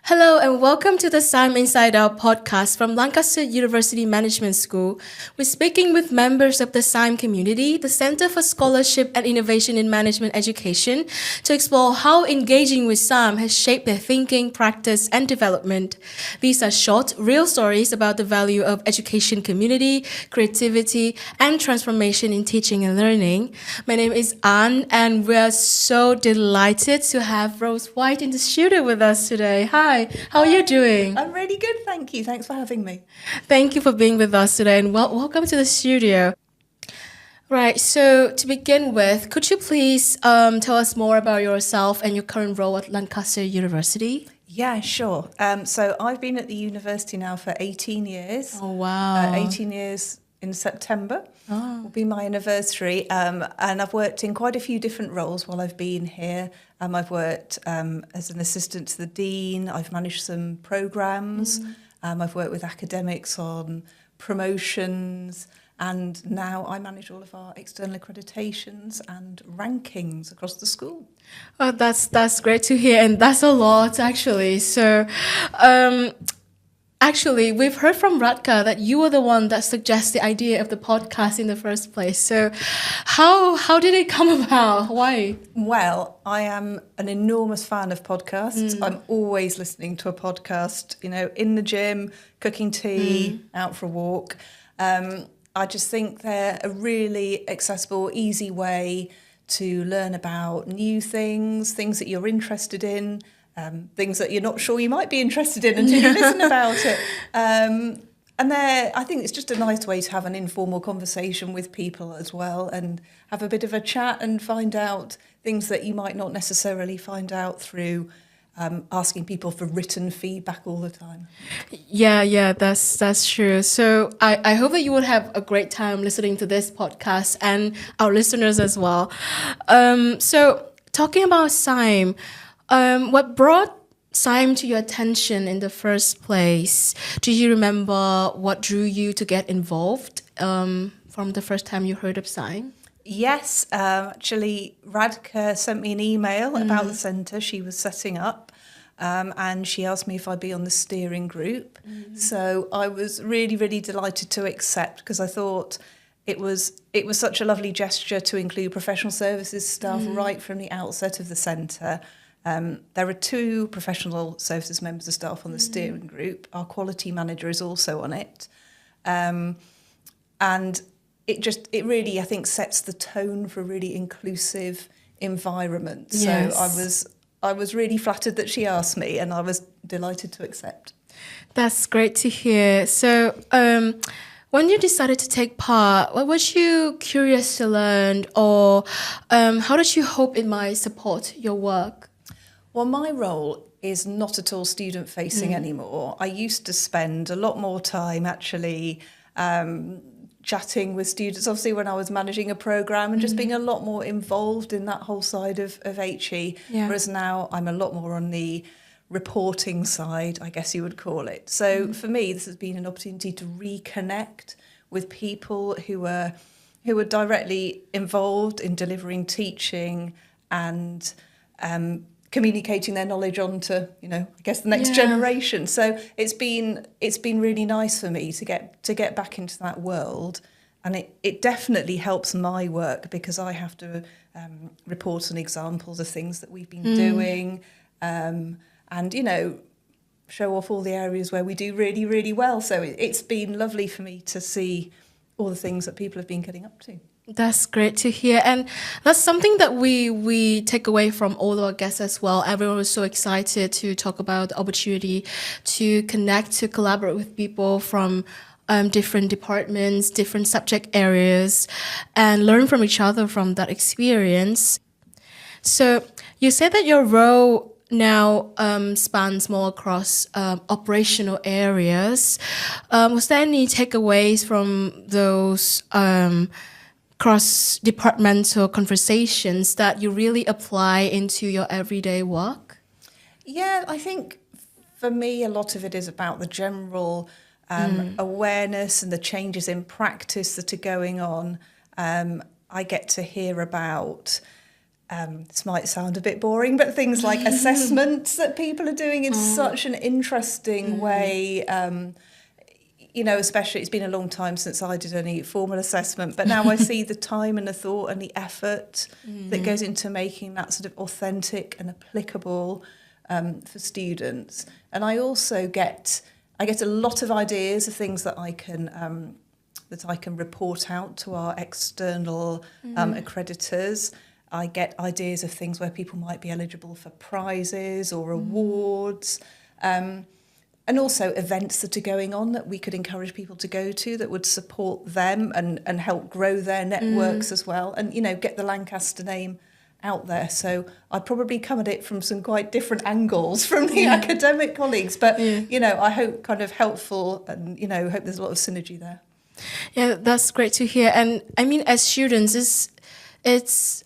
Hello and welcome to the SIME Inside Out podcast from Lancaster University Management School. We're speaking with members of the SIME community, the Center for Scholarship and Innovation in Management Education, to explore how engaging with SIME has shaped their thinking, practice, and development. These are short, real stories about the value of education community, creativity, and transformation in teaching and learning. My name is Anne, and we're so delighted to have Rose White in the studio with us today. Hi. How are you doing? I'm really good, thank you. Thanks for having me. Thank you for being with us today and welcome to the studio. Right, so to begin with, could you please tell us more about yourself and your current role at Lancaster University? Yeah, sure. So I've been at the university now for 18 years. Oh, wow. 18 years in September will be my anniversary. And I've worked in quite a few different roles while I've been here. I've worked as an assistant to the dean. I've managed some programmes. I've worked with academics on promotions. And now I manage all of our external accreditations and rankings across the school. Oh, that's great to hear. And that's a lot, actually. So, actually, we've heard from Radka that you were the one that suggested the idea of the podcast in the first place. So how did it come about? Why? Well, I am an enormous fan of podcasts. I'm always listening to a podcast, in the gym, cooking tea, out for a walk. I just think they're a really accessible, easy way to learn about new things that you're interested in, things that you're not sure you might be interested in until you listen about it. And I think it's just a nice way to have an informal conversation with people as well and have a bit of a chat and find out things that you might not necessarily find out through asking people for written feedback all the time. Yeah, that's true. So I hope that you would have a great time listening to this podcast and our listeners as well. So talking about SIME, what brought SIME to your attention in the first place? Do you remember what drew you to get involved from the first time you heard of SIME? Yes, actually, Radka sent me an email about the centre she was setting up, and she asked me if I'd be on the steering group. So I was really, really delighted to accept because I thought it was such a lovely gesture to include professional services staff right from the outset of the centre. There are 2 professional services members of staff on the steering group. Our quality manager is also on it. And it really, I think, sets the tone for a really inclusive environment. Yes. So I was really flattered that she asked me, and I was delighted to accept. That's great to hear. So when you decided to take part, what was you curious to learn, or how did you hope it might support your work? Well, my role is not at all student-facing anymore. I used to spend a lot more time actually chatting with students, obviously when I was managing a programme and just being a lot more involved in that whole side of HE, whereas now I'm a lot more on the reporting side, I guess you would call it. So for me, this has been an opportunity to reconnect with people who are directly involved in delivering teaching and communicating their knowledge onto, I guess, the next generation. So it's been really nice for me to get back into that world, and it definitely helps my work because I have to report on examples of things that we've been doing, and show off all the areas where we do really, really well. So it's been lovely for me to see all the things that people have been getting up to. That's great to hear, and that's something that we take away from all our guests as well. Everyone was so excited to talk about the opportunity to connect, to collaborate with people from different departments, different subject areas, and learn from each other from that experience. So you said that your role now spans more across operational areas. Was there any takeaways from those cross-departmental conversations that you really apply into your everyday work? Yeah, I think for me a lot of it is about the general awareness and the changes in practice that are going on. I get to hear about this might sound a bit boring, but things like assessments that people are doing in such an interesting way. Especially it's been a long time since I did any formal assessment, but now I see the time and the thought and the effort that goes into making that sort of authentic and applicable for students. And I also get a lot of ideas of things that I can report out to our external accreditors. I get ideas of things where people might be eligible for prizes or awards. And also events that are going on that we could encourage people to go to that would support them and help grow their networks as well. And, get the Lancaster name out there. So I probably come at it from some quite different angles from the academic colleagues. But, I hope kind of helpful and, hope there's a lot of synergy there. Yeah, that's great to hear. And I mean, as students, it's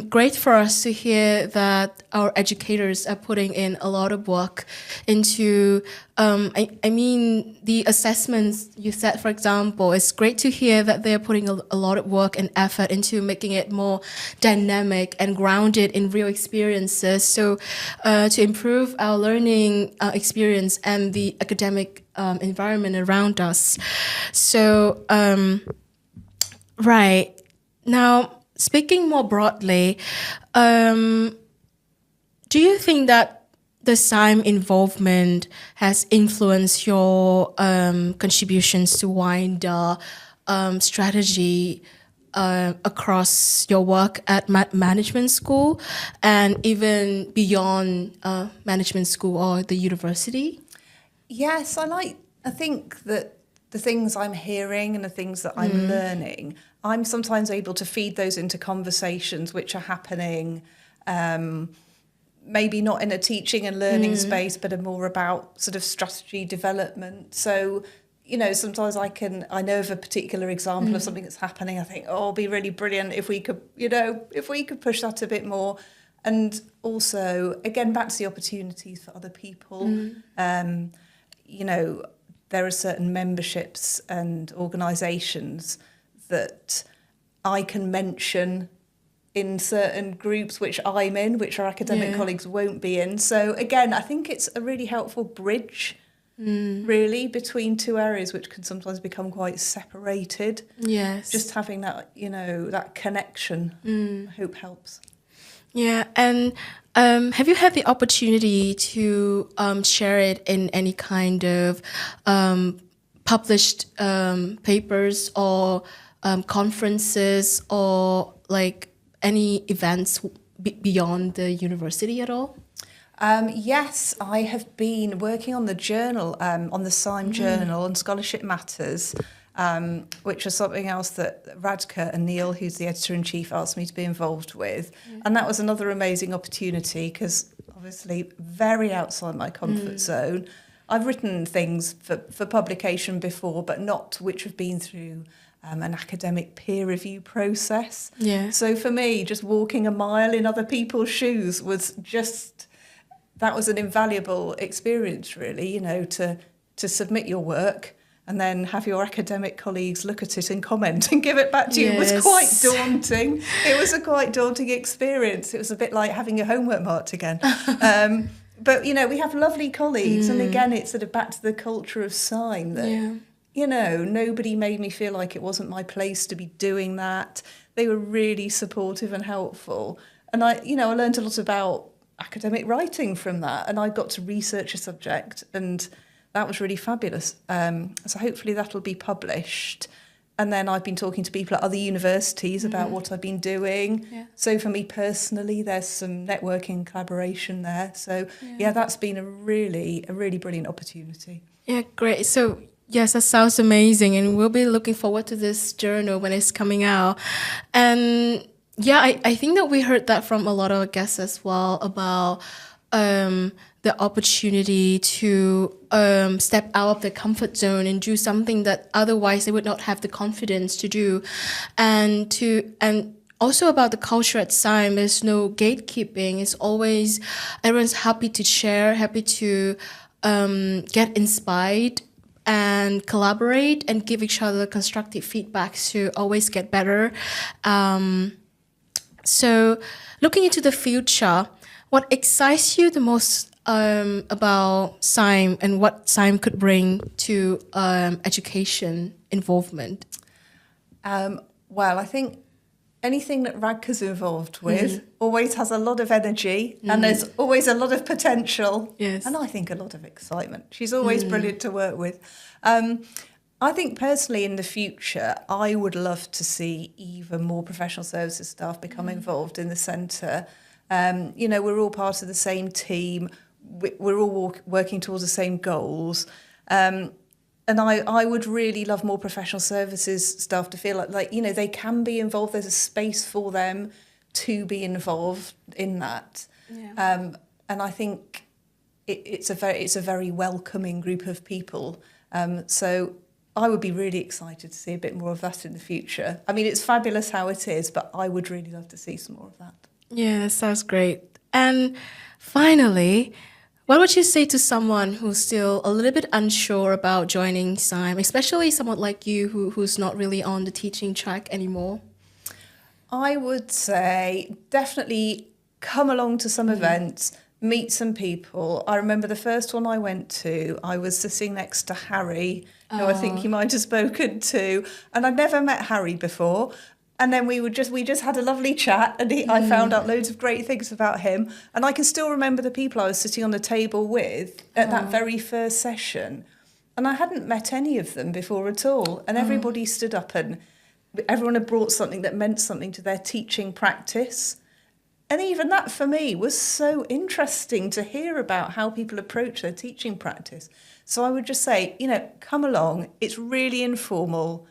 great for us to hear that our educators are putting in a lot of work into, the assessments you said, for example. It's great to hear that they're putting a lot of work and effort into making it more dynamic and grounded in real experiences. So to improve our learning experience and the academic environment around us. So, right. Now, speaking more broadly, do you think that the SIME involvement has influenced your contributions to wider strategy across your work at management school and even beyond management school or the university? Yes, I think that the things I'm hearing and the things that I'm learning, I'm sometimes able to feed those into conversations which are happening, maybe not in a teaching and learning space, but are more about sort of strategy development. So, sometimes I know of a particular example of something that's happening. I think, it'd be really brilliant if we could push that a bit more. And also, again, back to the opportunities for other people. There are certain memberships and organisations that I can mention in certain groups which I'm in, which our academic colleagues won't be in. So again, I think it's a really helpful bridge, really, between two areas which can sometimes become quite separated. Yes. Just having that, that connection, I hope helps. Yeah, and have you had the opportunity to share it in any kind of published papers or conferences or like any events beyond the university at all? Yes, I have been working on the journal, on the SIME journal on scholarship matters, which was something else that Radka and Neil, who's the editor-in-chief, asked me to be involved with. And that was another amazing opportunity because obviously very outside my comfort zone. I've written things for publication before, but not which have been through an academic peer review process. Yeah. So for me, just walking a mile in other people's shoes was that was an invaluable experience, really, to submit your work and then have your academic colleagues look at it and comment and give it back to you. It was quite daunting. It was a quite daunting experience. It was a bit like having your homework marked again. But, we have lovely colleagues. And again, it's sort of back to the culture of SIME that, nobody made me feel like it wasn't my place to be doing that. They were really supportive and helpful. And I learned a lot about academic writing from that. And I got to research a subject and that was really fabulous. So hopefully that'll be published. And then I've been talking to people at other universities about what I've been doing. Yeah. So for me personally, there's some networking collaboration there. So that's been a really brilliant opportunity. Yeah, great. So yes, that sounds amazing. And we'll be looking forward to this journal when it's coming out. And yeah, I think that we heard that from a lot of guests as well about the opportunity to step out of their comfort zone and do something that otherwise they would not have the confidence to do, and also about the culture at SIME. There's no gatekeeping. It's always everyone's happy to share, happy to get inspired and collaborate and give each other constructive feedback to always get better. So, looking into the future, what excites you the most about SIME and what SIME could bring to education involvement? Well, I think anything that Radka's involved with always has a lot of energy and there's always a lot of potential. Yes. And I think a lot of excitement. She's always brilliant to work with. I think personally in the future, I would love to see even more professional services staff become involved in the centre. We're all part of the same team. We're all working towards the same goals. And I would really love more professional services staff to feel like they can be involved. There's a space for them to be involved in that. Yeah. And I think it's a very welcoming group of people. So I would be really excited to see a bit more of that in the future. I mean, it's fabulous how it is, but I would really love to see some more of that. Yeah, that sounds great. And finally, what would you say to someone who's still a little bit unsure about joining SIME, especially someone like you who's not really on the teaching track anymore? I would say definitely come along to some events, meet some people. I remember the first one I went to, I was sitting next to Harry, who I think you might have spoken to, and I'd never met Harry before. And then we just had a lovely chat, and I found out loads of great things about him. And I can still remember the people I was sitting on the table with at that very first session. And I hadn't met any of them before at all. And everybody stood up and everyone had brought something that meant something to their teaching practice. And even that for me was so interesting to hear about how people approach their teaching practice. So I would just say, come along. It's really informal.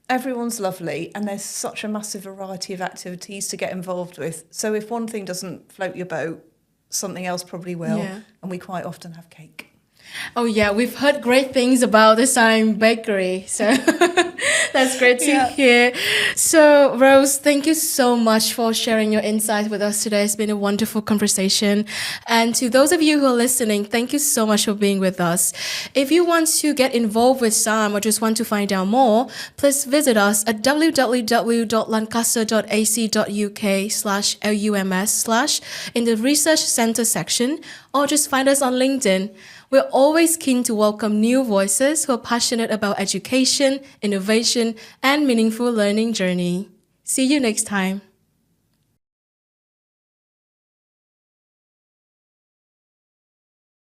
Everyone's lovely, and there's such a massive variety of activities to get involved with. So if one thing doesn't float your boat, something else probably will. Yeah. And we quite often have cake. Oh yeah, we've heard great things about the SIME bakery, so that's great to hear. So Rose, thank you so much for sharing your insights with us today. It's been a wonderful conversation. And to those of you who are listening, thank you so much for being with us. If you want to get involved with SIME or just want to find out more, please visit us at www.lancaster.ac.uk/LUMS/ in the Research Centre section, or just find us on LinkedIn. We're always keen to welcome new voices who are passionate about education, innovation, and meaningful learning journey. See you next time.